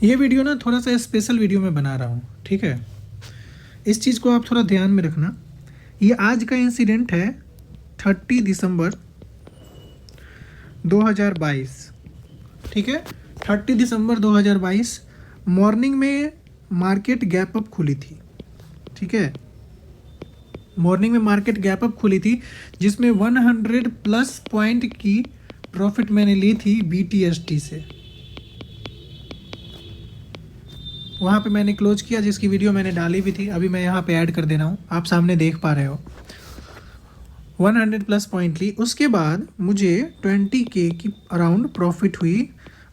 ये वीडियो ना थोड़ा सा स्पेशल वीडियो में बना रहा हूँ, ठीक है। इस चीज़ को आप थोड़ा ध्यान में रखना। ये आज का इंसिडेंट है 30 दिसंबर 2022, ठीक है। 30 दिसंबर 2022 मॉर्निंग में मार्केट गैप अप खुली थी, ठीक है। मॉर्निंग में मार्केट गैप अप खुली थी जिसमें 100 प्लस पॉइंट की प्रॉफिट मैंने ली थी BTST से। वहाँ पे मैंने क्लोज किया, जिसकी वीडियो मैंने डाली भी थी, अभी मैं यहाँ पे ऐड कर दे रहा हूँ, आप सामने देख पा रहे हो। 100 प्लस पॉइंट ली, उसके बाद मुझे 20K की अराउंड प्रॉफिट हुई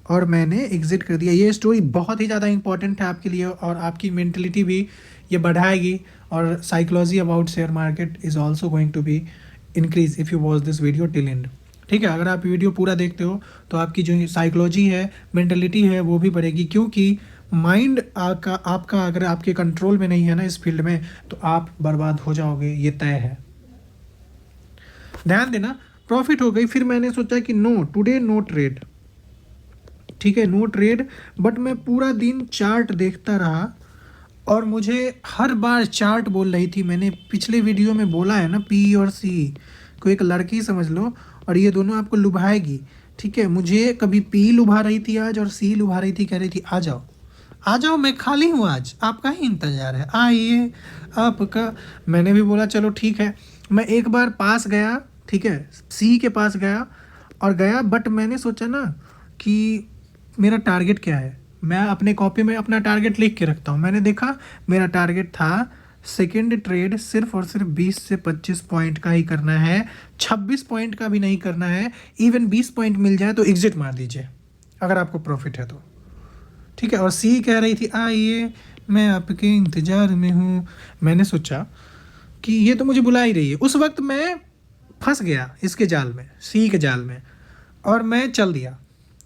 और मैंने एग्जिट कर दिया। ये स्टोरी बहुत ही ज़्यादा इंपॉर्टेंट है आपके लिए और आपकी मेंटलिटी भी ये बढ़ाएगी। और psychology about share market is also going to be increase if you watch this video till end, ठीक है। अगर आप वीडियो पूरा देखते हो तो आपकी जो साइकोलॉजी है, मेंटलिटी है, वो भी बढ़ेगी, क्योंकि माइंड आपका अगर आपके कंट्रोल में नहीं है ना इस फील्ड में, तो आप बर्बाद हो जाओगे, ये तय है। ध्यान देना, प्रॉफिट हो गई। फिर मैंने सोचा कि नो, टुडे नो ट्रेड, ठीक है, नो ट्रेड। बट मैं पूरा दिन चार्ट देखता रहा और मुझे हर बार चार्ट बोल रही थी। मैंने पिछले वीडियो में बोला है ना, P और C को एक लड़की समझ लो और ये दोनों आपको लुभाएगी, ठीक है। मुझे कभी P लुभा रही थी आज और C लुभा रही थी, कह रही थी आ जाओ आ जाओ, मैं खाली हूँ आज, आपका ही इंतज़ार है, आइए आपका। मैंने भी बोला चलो ठीक है। मैं एक बार पास गया, ठीक है, C के पास गया और गया, बट मैंने सोचा ना कि मेरा टारगेट क्या है। मैं अपने कॉपी में अपना टारगेट लिख के रखता हूँ। मैंने देखा मेरा टारगेट था सेकेंड ट्रेड सिर्फ और सिर्फ 20 से 25 पॉइंट का ही करना है, 26 पॉइंट का भी नहीं करना है। इवन 20 पॉइंट मिल जाए तो एग्जिट मार दीजिए अगर आपको प्रॉफिट है तो, ठीक है। और C कह रही थी आइए मैं आपके इंतज़ार में हूँ। मैंने सोचा कि ये तो मुझे बुला ही रही है। उस वक्त मैं फंस गया इसके जाल में, C के जाल में, और मैं चल दिया,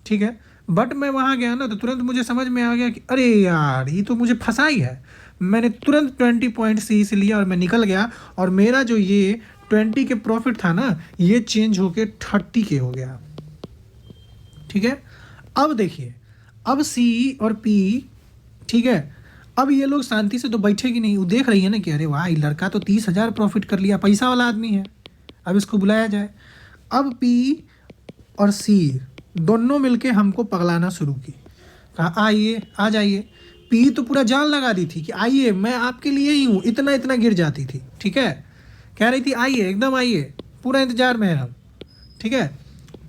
ठीक है। बट मैं वहाँ गया ना तो तुरंत मुझे समझ में आ गया कि अरे यार ये तो मुझे फंसा ही है। मैंने तुरंत 20 पॉइंट C से लिया और मैं निकल गया। और मेरा जो ये 20 के प्रॉफिट था ना, ये चेंज होके 30K हो गया, ठीक है। अब देखिए, अब C और P, ठीक है, अब ये लोग शांति से तो बैठेगी नहीं। वो देख रही है ना कि अरे वाह, ये लड़का तो 30,000 प्रॉफिट कर लिया, पैसा वाला आदमी है, अब इसको बुलाया जाए। अब P और C दोनों मिलके हमको पगलाना शुरू की। कहा आइए आ जाइए। P तो पूरा जान लगा दी थी कि आइए मैं आपके लिए ही हूँ, इतना इतना गिर जाती थी, ठीक है। कह रही थी आइए एकदम आइए, पूरा इंतजार में है हम, ठीक है।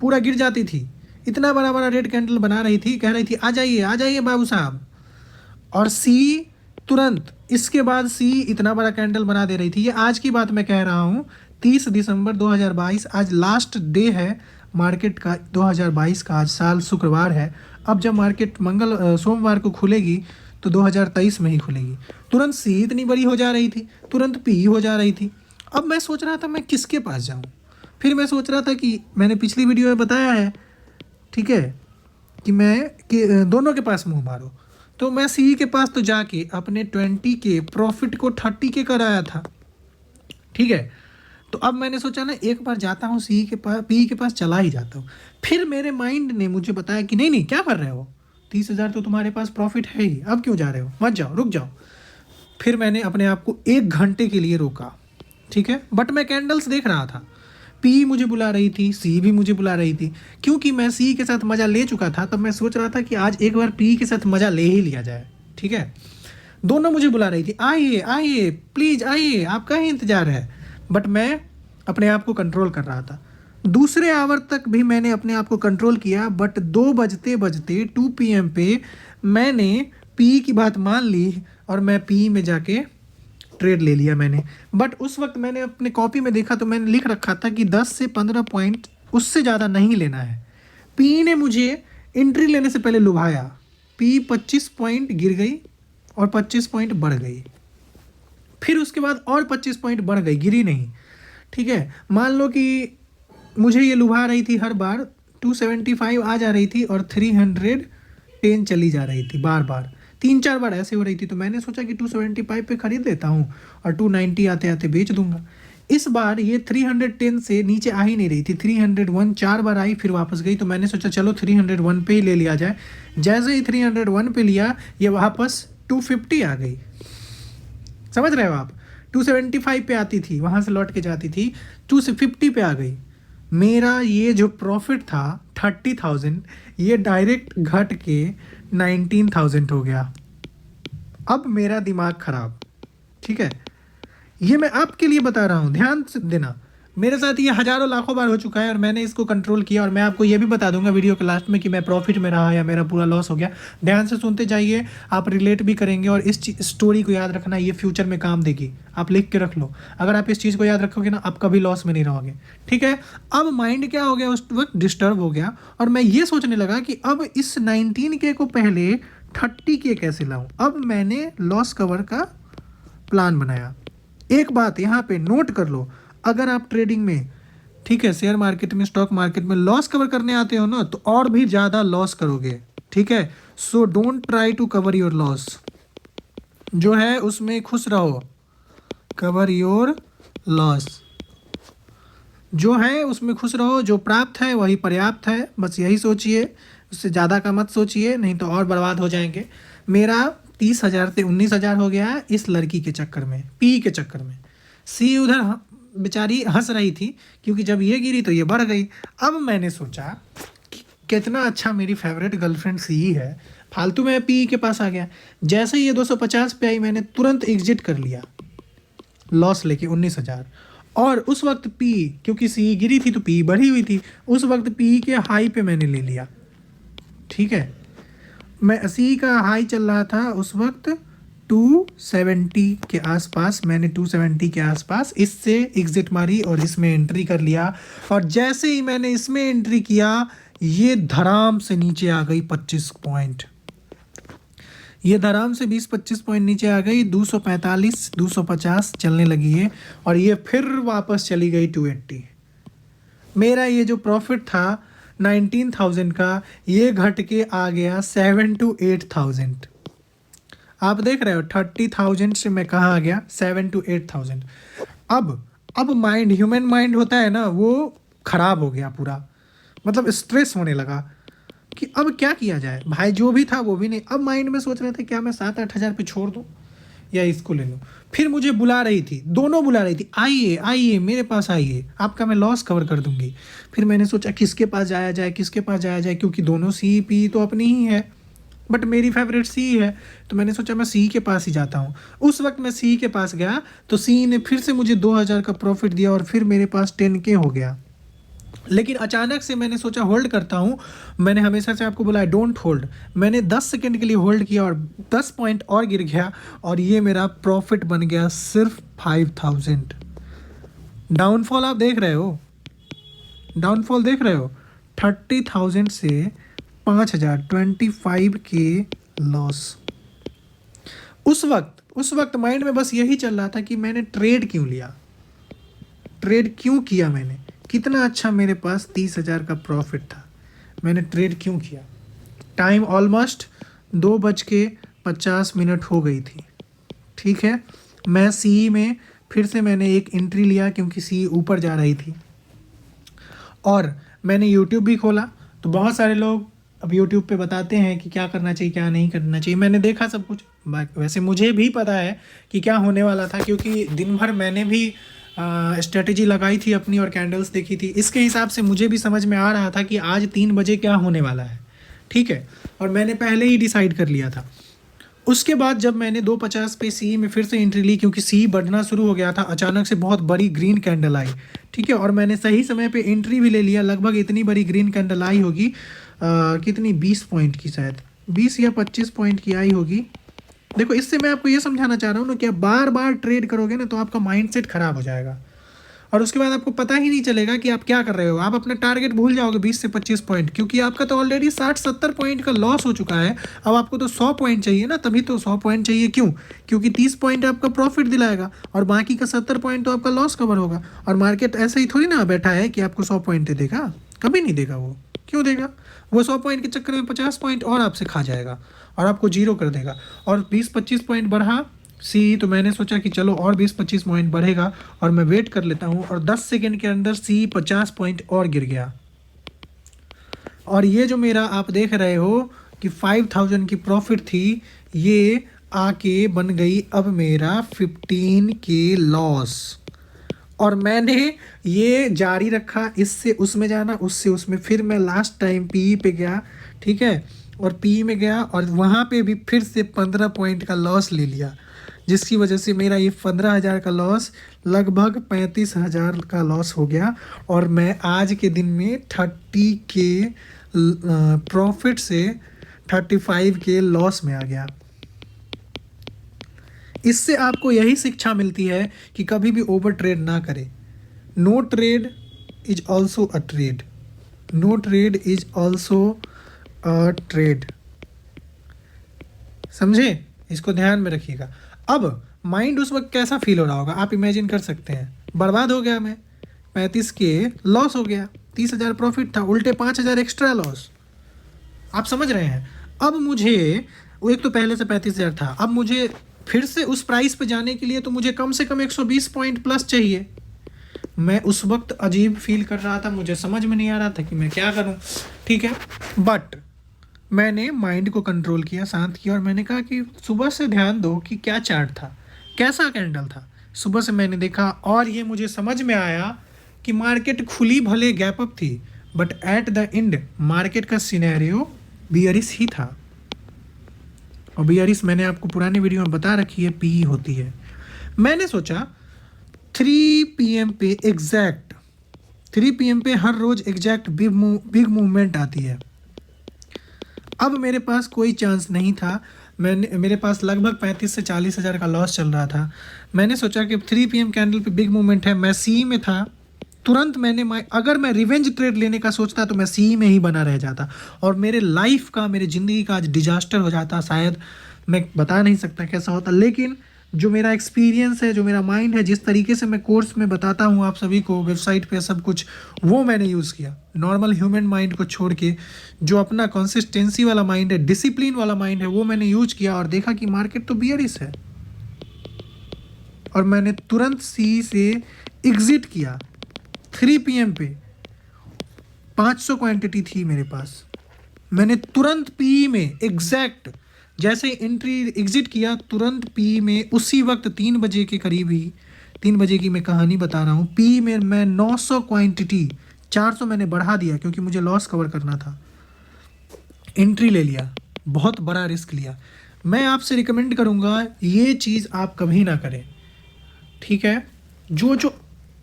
पूरा गिर जाती थी, इतना बड़ा बड़ा रेड कैंडल बना रही थी, कह रही थी आ जाइए बाबू साहब। और C तुरंत इसके बाद C इतना बड़ा कैंडल बना दे रही थी। ये आज की बात मैं कह रहा हूँ, 30 दिसंबर 2022, आज लास्ट डे है मार्केट का 2022 का। आज साल शुक्रवार है। अब जब मार्केट सोमवार को खुलेगी तो 2023 में ही खुलेगी। तुरंत C इतनी बड़ी हो जा रही थी, तुरंत P हो जा रही थी। अब मैं सोच रहा था मैं किसके पास जाऊँ। फिर मैं सोच रहा था कि मैंने पिछली वीडियो में बताया है, ठीक है, कि दोनों के पास मुंह मारो। तो मैं C के पास तो जाके अपने 20K प्रॉफिट को 30K कराया था, ठीक है। तो अब मैंने सोचा ना एक बार जाता हूँ C के पास, P के पास चला ही जाता हूँ। फिर मेरे माइंड ने मुझे बताया कि नहीं नहीं, क्या कर रहे हो, 30,000 तो तुम्हारे पास प्रॉफिट है ही, अब क्यों जा रहे हो, मत जाओ, रुक जाओ। फिर मैंने अपने आप को 1 घंटे के लिए रोका, ठीक है। बट मैं कैंडल्स देख रहा था। P मुझे बुला रही थी, C भी मुझे बुला रही थी। क्योंकि मैं C के साथ मज़ा ले चुका था, तब मैं सोच रहा था कि आज एक बार P के साथ मज़ा ले ही लिया जाए, ठीक है। दोनों मुझे बुला रही थी, आइए आइए प्लीज़ आइए, आपका ही इंतज़ार है। बट मैं अपने आप को कंट्रोल कर रहा था। दूसरे आवर तक भी मैंने अपने आप को कंट्रोल किया, बट 2 बजते बजते 2 PM पे मैंने P की बात मान ली और मैं P में जाके ट्रेड ले लिया मैंने। बट उस वक्त मैंने अपने कॉपी में देखा तो मैंने लिख रखा था कि 10 से 15 पॉइंट, उससे ज़्यादा नहीं लेना है। P ने मुझे एंट्री लेने से पहले लुभाया। P 25 पॉइंट गिर गई और 25 पॉइंट बढ़ गई, फिर उसके बाद और 25 पॉइंट बढ़ गई, गिरी नहीं, ठीक है। मान लो कि मुझे ये लुभा रही थी, हर बार 275 आ जा रही थी और 310 चली जा रही थी, बार बार 3-4 बार ऐसे हो रही थी। तो मैंने सोचा कि 275 पे ख़रीद लेता हूँ और 290 आते आते बेच दूंगा। इस बार ये 310 से नीचे आ ही नहीं रही थी, 301 4 बार आई फिर वापस गई, तो मैंने सोचा चलो 301 पे ही ले लिया जाए। जैसे ही 301 पे लिया ये वापस 250 आ गई, समझ रहे हो आप। 275 पे आती थी, वहाँ से लौट के जाती थी, 250 पे आ गई। मेरा ये जो प्रॉफिट था 30,000 ये डायरेक्ट घट के 19,000 हो गया। अब मेरा दिमाग खराब, ठीक है, ये मैं आपके लिए बता रहा हूँ, ध्यान से देना। मेरे साथ ये हज़ारों लाखों बार हो चुका है और मैंने इसको कंट्रोल किया, और मैं आपको ये भी बता दूंगा वीडियो के लास्ट में कि मैं प्रॉफिट में रहा या मेरा पूरा लॉस हो गया। ध्यान से सुनते जाइए, आप रिलेट भी करेंगे, और इस स्टोरी को याद रखना, ये फ्यूचर में काम देगी। आप लिख के रख लो, अगर आप इस चीज़ को याद रखोगे ना आप कभी लॉस में नहीं रहोगे, ठीक है। अब माइंड क्या हो गया, उस वक्त डिस्टर्ब हो गया, और मैं ये सोचने लगा कि अब इस 19K को पहले 30K कैसे लाऊं। अब मैंने लॉस कवर का प्लान बनाया। एक बात यहाँ पे नोट कर लो, अगर आप ट्रेडिंग में, ठीक है, शेयर मार्केट में, स्टॉक मार्केट में लॉस कवर करने आते हो ना तो और भी ज़्यादा लॉस करोगे, ठीक है। So don't try to cover your loss, जो है उसमें खुश रहो। कवर योर लॉस, जो है उसमें खुश रहो, जो प्राप्त है वही पर्याप्त है, बस यही सोचिए, उससे ज़्यादा का मत सोचिए, नहीं तो और बर्बाद हो जाएंगे। मेरा 30,000 से 19,000 हो गया इस लड़की के चक्कर में, पी के चक्कर में। सी उधर बेचारी हंस रही थी क्योंकि जब ये गिरी तो ये बढ़ गई। अब मैंने सोचा कि कितना अच्छा मेरी फेवरेट गर्लफ्रेंड सी है, फालतू में पी के पास आ गया। जैसे ही ये 250 पे आई मैंने तुरंत एग्जिट कर लिया लॉस लेके 19,000। और उस वक्त पी, क्योंकि सी गिरी थी तो पी बढ़ी हुई थी, उस वक्त पी के हाई पे मैंने ले लिया, ठीक है। मैं सी का हाई चल रहा था उस वक्त 270 के आसपास, मैंने 270 के आसपास इससे एग्जिट मारी और इसमें एंट्री कर लिया। और जैसे ही मैंने इसमें एंट्री किया ये धड़ाम से नीचे आ गई 25 पॉइंट, ये धड़ाम से 20-25 पॉइंट नीचे आ गई, 245 250 चलने लगी है, और ये फिर वापस चली गई 280। मेरा ये जो प्रॉफिट था 19,000 का ये घट के आ गया 7 to 8,000। आप देख रहे हो 30,000 से मैं कहाँ आ गया 7 to 8,000। अब माइंड, ह्यूमन माइंड होता है ना, वो ख़राब हो गया पूरा, मतलब स्ट्रेस होने लगा कि अब क्या किया जाए। भाई जो भी था वो भी नहीं, अब माइंड में सोच रहे थे क्या मैं 7-8 हज़ार पे छोड़ दूँ या इसको ले लूँ। फिर मुझे बुला रही थी, दोनों बुला रही थी, आइए आइए मेरे पास आइए, आपका मैं लॉस कवर कर दूंगी। फिर मैंने सोचा किसके पास जाया जाए, किसके पास जाया जाए, क्योंकि दोनों सी पी तो अपनी ही है, बट मेरी फेवरेट सी है, तो मैंने सोचा मैं सी के पास ही जाता हूँ। उस वक्त मैं सी के पास गया तो सी ने फिर से मुझे 2,000 का प्रॉफिट दिया और फिर मेरे पास 10K हो गया। लेकिन अचानक से मैंने सोचा होल्ड करता हूँ, मैंने हमेशा से आपको बोला है डोंट होल्ड। मैंने 10 सेकंड के लिए होल्ड किया और 10 पॉइंट और गिर गया और ये मेरा प्रॉफिट बन गया सिर्फ 5,000। डाउनफॉल आप देख रहे हो, डाउनफॉल देख रहे हो, 30,000 से 5,000, 25K लॉस। उस वक्त माइंड में बस यही चल रहा था कि मैंने ट्रेड क्यों लिया, ट्रेड क्यों किया मैंने, कितना अच्छा मेरे पास 30,000 का प्रॉफिट था, मैंने ट्रेड क्यों किया। टाइम ऑलमोस्ट 2:50 हो गई थी, ठीक है। मैं सी में फिर से मैंने एक एंट्री लिया क्योंकि सी ऊपर जा रही थी, और मैंने यूट्यूब भी खोला। तो बहुत सारे लोग अब यूट्यूब पे बताते हैं कि क्या करना चाहिए क्या नहीं करना चाहिए, मैंने देखा सब कुछ। वैसे मुझे भी पता है कि क्या होने वाला था, क्योंकि दिन भर मैंने भी स्ट्रेटजी लगाई थी अपनी और कैंडल्स देखी थी, इसके हिसाब से मुझे भी समझ में आ रहा था कि आज 3 बजे क्या होने वाला है, ठीक है। और मैंने पहले ही डिसाइड कर लिया था। उसके बाद जब मैंने 250 पे सी में फिर से एंट्री ली, क्योंकि सी बढ़ना शुरू हो गया था, अचानक से बहुत बड़ी ग्रीन कैंडल आई, ठीक है, और मैंने सही समय पे एंट्री भी ले लिया। लगभग इतनी बड़ी ग्रीन कैंडल आई होगी, कितनी 20 पॉइंट की, शायद 20 या 25 पॉइंट की आई होगी। देखो इससे मैं आपको ये समझाना चाह रहा हूँ ना कि आप बार बार ट्रेड करोगे ना तो आपका माइंडसेट खराब हो जाएगा, और उसके बाद आपको पता ही नहीं चलेगा कि आप क्या कर रहे हो। आप अपना टारगेट भूल जाओगे 20 से 25 पॉइंट, क्योंकि आपका तो ऑलरेडी 60-70 पॉइंट का लॉस हो चुका है। अब आपको तो 100 पॉइंट चाहिए ना, तभी तो 100 पॉइंट चाहिए, क्यों, क्योंकि 30 पॉइंट आपका प्रॉफिट दिलाएगा और बाकी का 70 पॉइंट तो आपका लॉस कवर होगा। और मार्केट ऐसे ही थोड़ी ना बैठा है कि आपको 100 पॉइंट देगा, कभी नहीं देगा। वो क्यों देगा, वो 100 पॉइंट के चक्कर में 50 पॉइंट और आपसे खा जाएगा और आपको जीरो कर देगा। और 20-25 पॉइंट बढ़ा सी, तो मैंने सोचा कि चलो और 20-25 पॉइंट बढ़ेगा और मैं वेट कर लेता हूँ, और 10 सेकेंड के अंदर सी 50 पॉइंट और गिर गया। और ये जो मेरा आप देख रहे हो कि 5000 की प्रॉफिट थी, ये आके बन गई अब मेरा 15 के लॉस। और मैंने ये जारी रखा, इससे उसमें जाना, उससे उसमें, फिर मैं लास्ट टाइम पी पे गया, ठीक है, और पी में गया और वहाँ पे भी फिर से 15 पॉइंट का लॉस ले लिया, जिसकी वजह से मेरा ये 15,000 का लॉस लगभग 35,000 का लॉस हो गया। और मैं आज के दिन में 30 के प्रॉफिट से 35 के लॉस में आ गया। इससे आपको यही शिक्षा मिलती है कि कभी भी ओवर ट्रेड ना करें। No trade is also a trade, no trade is also a trade, समझे? इसको ध्यान में रखिएगा। अब माइंड उस वक्त कैसा फील हो रहा होगा आप इमेजिन कर सकते हैं। बर्बाद हो गया मैं, 35 के लॉस हो गया, 30,000 प्रॉफिट था, उल्टे 5,000 एक्स्ट्रा लॉस। आप समझ रहे हैं? अब मुझे, वो एक तो पहले से 35,000 था, अब मुझे फिर से उस प्राइस पे जाने के लिए तो मुझे कम से कम 120 पॉइंट प्लस चाहिए। मैं उस वक्त अजीब फील कर रहा था, मुझे समझ में नहीं आ रहा था कि मैं क्या करूं, ठीक है। बट मैंने माइंड को कंट्रोल किया, शांत किया, और मैंने कहा कि सुबह से ध्यान दो कि क्या चार्ट था, कैसा कैंडल था। सुबह से मैंने देखा और ये मुझे समझ में आया कि मार्केट खुली भले गैप अप थी, but at the end market का सिनेरियो बियरिश ही था। और बियरिश मैंने आपको पुराने वीडियो में बता रखी है, पी होती है। मैंने सोचा 3 PM पे एग्जैक्ट, 3 PM पे हर रोज एग्जैक्ट बिग मूवमेंट आती है। अब मेरे पास कोई चांस नहीं था, मेरे पास लगभग 35 से 40,000 का लॉस चल रहा था। मैंने सोचा कि 3 PM कैंडल पे बिग मूवमेंट है, मैं सी में था, तुरंत मैंने अगर मैं रिवेंज ट्रेड लेने का सोचता तो मैं सी में ही बना रह जाता और मेरे लाइफ का, मेरे ज़िंदगी का आज डिजास्टर हो जाता। शायद मैं बता नहीं सकता कैसा होता, लेकिन जो मेरा एक्सपीरियंस है, जो मेरा माइंड है, जिस तरीके से मैं कोर्स में बताता हूँ आप सभी को, वेबसाइट पे सब कुछ, वो मैंने यूज़ किया। नॉर्मल ह्यूमन माइंड को छोड़ के जो अपना कंसिस्टेंसी वाला माइंड है, डिसिप्लिन वाला माइंड है, वो मैंने यूज किया और देखा कि मार्केट तो बियरिश है। और मैंने तुरंत सी से एग्जिट किया। 3 PM पे 500 क्वांटिटी थी मेरे पास, मैंने तुरंत पी में एग्जैक्ट जैसे एंट्री एग्जिट किया, तुरंत पी में उसी वक्त 3 बजे के करीब ही, 3 बजे की मैं कहानी बता रहा हूँ, पी में मैं 900 क्वांटिटी 400 मैंने बढ़ा दिया क्योंकि मुझे लॉस कवर करना था। एंट्री ले लिया, बहुत बड़ा रिस्क लिया। मैं आपसे रिकमेंड करूँगा ये चीज़ आप कभी ना करें, ठीक है। जो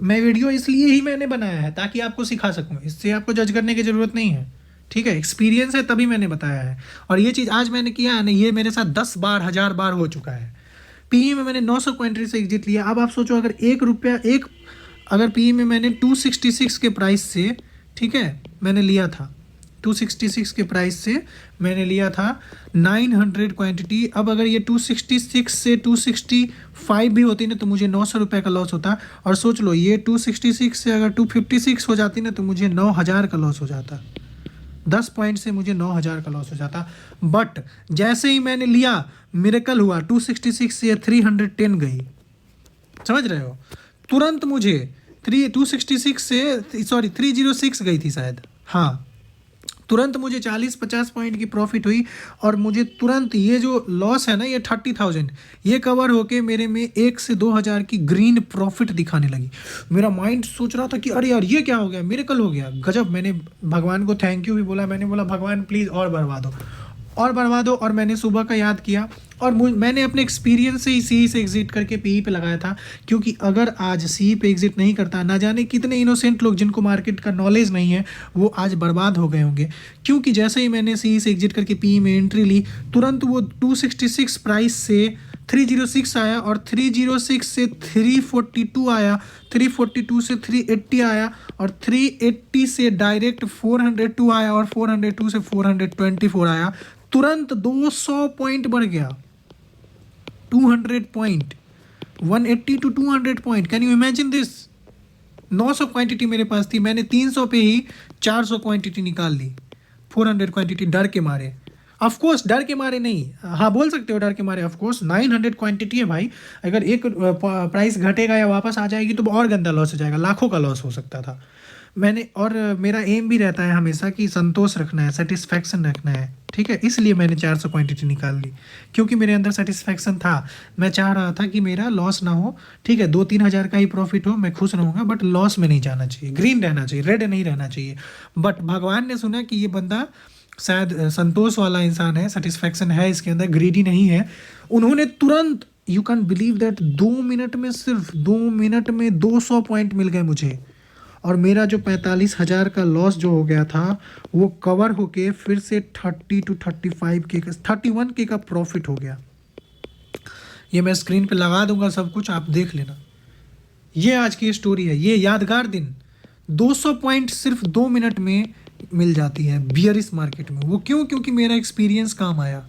मैं वीडियो इसलिए ही मैंने बनाया है ताकि आपको सिखा सकूँ, इससे आपको जज करने की ज़रूरत नहीं है, ठीक है। एक्सपीरियंस है तभी मैंने बताया है। और ये चीज़ आज मैंने किया है ना, ये मेरे साथ 10 बार 1000 बार हो चुका है। पी में मैंने 900 क्वांटिटी से एग्जिट लिया। अब आप सोचो अगर अगर पी में मैंने 266 के प्राइस से, ठीक है, मैंने लिया था 266 के प्राइस से मैंने लिया था 900 क्वांटिटी। अब अगर ये 266 से 265 भी होती ना तो मुझे 900 रुपये का लॉस होता। और सोच लो ये 266 से अगर 256 हो जाती ना तो मुझे 9,000 का लॉस हो जाता। 10 पॉइंट से मुझे 9,000 का लॉस हो जाता। बट जैसे ही मैंने लिया, मिरेकल हुआ, 266 से 310 गई, समझ रहे हो। तुरंत मुझे 306 गई थी शायद, हाँ, तुरंत मुझे 40-50 पॉइंट की प्रॉफिट हुई। और मुझे तुरंत ये जो लॉस है ना, ये 30,000 ये कवर होके मेरे में 1 से 2,000 की ग्रीन प्रॉफिट दिखाने लगी। मेरा माइंड सोच रहा था कि अरे यार ये क्या हो गया, मिरेकल हो गया, गजब। मैंने भगवान को थैंक यू भी बोला, मैंने बोला भगवान प्लीज़ और बढ़वा दो और बढ़वा दो। और मैंने सुबह का याद किया और मैंने अपने एक्सपीरियंस से ही सी से एग्जिट करके पी पे लगाया था। क्योंकि अगर आज सी पे एग्जिट नहीं करता, ना जाने कितने इनोसेंट लोग जिनको मार्केट का नॉलेज नहीं है वो आज बर्बाद हो गए होंगे। क्योंकि जैसे ही मैंने सी से एग्जिट करके पी में एंट्री ली, तुरंत वो 266 प्राइस से 306 आया और 306 से 342 आया, 342 से 380 आया और 380 से डायरेक्ट 402 आया और 402 से 424 आया। तुरंत 200 पॉइंट बढ़ गया, 200 point, 180 to 200 point. Can you imagine this. 900 quantity मेरे पास थी, मैंने 300 पे ही 400 क्वांटिटी निकाल ली, 400 क्वांटिटी डर के मारे। ऑफ कोर्स डर के मारे नहीं, हाँ बोल सकते हो डर के मारे। ऑफ कोर्स 900 क्वांटिटी है भाई, अगर एक प्राइस घटेगा या वापस आ जाएगी तो और गंदा लॉस हो जाएगा, लाखों का लॉस हो सकता था। मैंने और मेरा एम भी रहता है हमेशा कि संतोष रखना है, सेटिस्फैक्शन रखना है, ठीक है, इसलिए मैंने 400 क्वांटिटी निकाल ली, क्योंकि मेरे अंदर सेटिस्फैक्शन था। मैं चाह रहा था कि मेरा लॉस ना हो, ठीक है, 2-3 हज़ार का ही प्रॉफिट हो, मैं खुश रहूँगा, बट लॉस में नहीं जाना चाहिए, ग्रीन रहना चाहिए, रेड नहीं रहना चाहिए। बट भगवान ने सुना कि ये बंदा शायद संतोष वाला इंसान है, सेटिस्फैक्शन है इसके अंदर, ग्रीडी नहीं है। उन्होंने तुरंत, you can believe that, 2 minute में, सिर्फ 2 मिनट में 200 पॉइंट मिल गए मुझे, और मेरा जो 45,000 का लॉस जो हो गया था वो कवर होके फिर से 30 to 35K का, 31K का प्रॉफिट हो गया। ये मैं स्क्रीन पे लगा दूंगा सब कुछ, आप देख लेना। ये आज की स्टोरी है, ये यादगार दिन। 200 पॉइंट सिर्फ 2 मिनट में मिल जाती है बियरिश मार्केट में। वो क्यों? क्योंकि मेरा एक्सपीरियंस काम आया,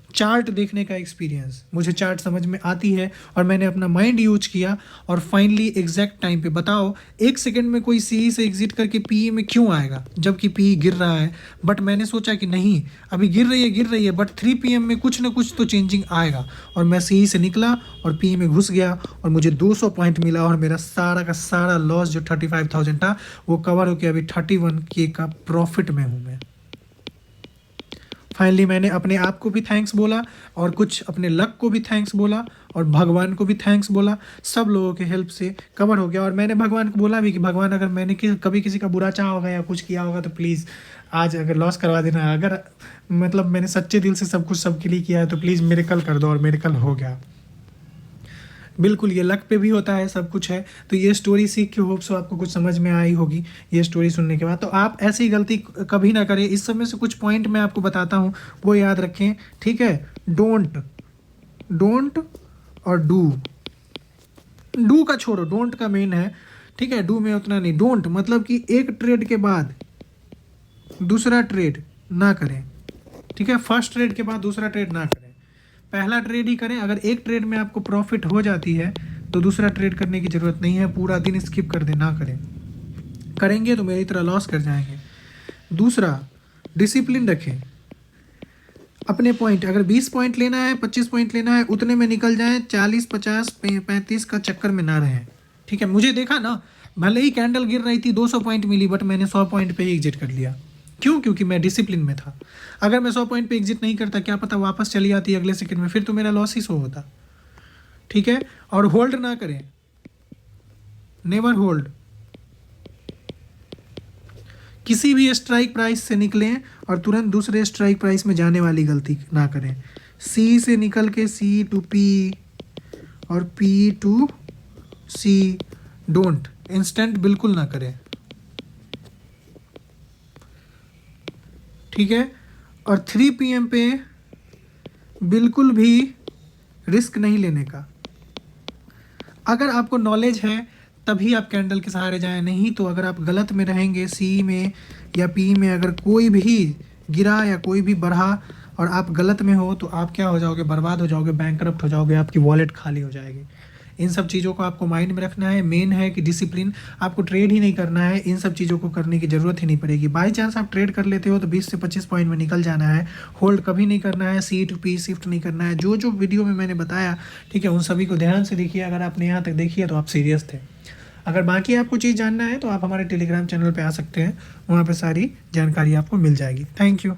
चार्ट देखने का एक्सपीरियंस, मुझे चार्ट समझ में आती है और मैंने अपना माइंड यूज किया, और फाइनली एग्जैक्ट टाइम पे। बताओ 1 सेकंड में कोई सी से एग्जिट करके पी में क्यों आएगा जबकि पी गिर रहा है? बट मैंने सोचा कि नहीं, अभी गिर रही है, बट 3 PM में कुछ ना कुछ तो चेंजिंग आएगा, और मैं सी से निकला और पी में घुस गया और मुझे 200 पॉइंट मिला, और मेरा सारा का सारा लॉस जो 35,000 था वो कवर होकर अभी 31K का प्रॉफिट में हूँ मैं। फाइनली मैंने अपने आप को भी थैंक्स बोला, और कुछ अपने लक को भी थैंक्स बोला, और भगवान को भी थैंक्स बोला। सब लोगों के हेल्प से कवर हो गया। और मैंने भगवान को बोला भी कि भगवान, अगर मैंने कभी किसी का बुरा चाहा होगा या कुछ किया होगा तो प्लीज़ आज अगर लॉस करवा देना। अगर मतलब मैंने सच्चे दिल से सब कुछ सबके लिए किया है तो प्लीज़ मिरेकल कर दो, और मिरेकल हो गया। बिल्कुल, ये लक पे भी होता है, सब कुछ है। तो ये स्टोरी सीख के होप सो आपको कुछ समझ में आई होगी ये स्टोरी सुनने के बाद। तो आप ऐसी गलती कभी ना करें। इस समय से कुछ पॉइंट मैं आपको बताता हूँ, वो याद रखें, ठीक है। डोंट और डू का छोड़ो, डोंट का मेन है, ठीक है। डू में उतना नहीं। डोंट मतलब कि एक ट्रेड के बाद दूसरा ट्रेड ना करें, ठीक है। फर्स्ट ट्रेड के बाद दूसरा ट्रेड ना करें, पहला ट्रेड ही करें। अगर एक ट्रेड में आपको प्रॉफिट हो जाती है तो दूसरा ट्रेड करने की ज़रूरत नहीं है, पूरा दिन स्किप कर दे, ना करें। करेंगे तो मेरी तरह लॉस कर जाएंगे। दूसरा, डिसिप्लिन रखें अपने पॉइंट। अगर 20 पॉइंट लेना है, 25 पॉइंट लेना है, उतने में निकल जाएं। 40, 50, 35 का चक्कर में ना रहें, ठीक है। मुझे देखा ना, भले ही कैंडल गिर रही थी, 200 पॉइंट मिली, बट मैंने 100 पॉइंट पे ही एग्जिट कर लिया। क्यों? क्योंकि मैं डिसिप्लिन में था। अगर मैं 100 पॉइंट पे एग्जिट नहीं करता, क्या पता वापस चली आती अगले सेकंड में, फिर तो मेरा लॉस ही सो होता, ठीक है। और होल्ड ना करें, नेवर होल्ड। किसी भी स्ट्राइक प्राइस से निकलें और तुरंत दूसरे स्ट्राइक प्राइस में जाने वाली गलती ना करें। सी से निकल के सी टू पी और P to C, don't. Instant बिल्कुल ना करें, ठीक है। और 3 PM पे बिल्कुल भी रिस्क नहीं लेने का। अगर आपको नॉलेज है तभी आप कैंडल के सहारे जाएं, नहीं तो अगर आप गलत में रहेंगे, सी में या पी में अगर कोई भी गिरा या कोई भी बढ़ा और आप गलत में हो तो आप क्या हो जाओगे? बर्बाद हो जाओगे, बैंकरप्ट हो जाओगे, आपकी वॉलेट खाली हो जाएगी। इन सब चीज़ों को आपको माइंड में रखना है। मेन है कि डिसिप्लिन, आपको ट्रेड ही नहीं करना है, इन सब चीज़ों को करने की ज़रूरत ही नहीं पड़ेगी। बाई चांस आप ट्रेड कर लेते हो तो 20 से 25 पॉइंट में निकल जाना है। होल्ड कभी नहीं करना है, सी टू पी शिफ्ट नहीं करना है। जो जो वीडियो में मैंने बताया, ठीक है, उन सभी को ध्यान से देखिए। अगर आपने यहाँ तक देखी है तो आप सीरियस थे। अगर बाकी आपको चीज़ जानना है तो आप हमारे टेलीग्राम चैनल पे आ सकते हैं, वहाँ पे सारी जानकारी आपको मिल जाएगी। Thank you.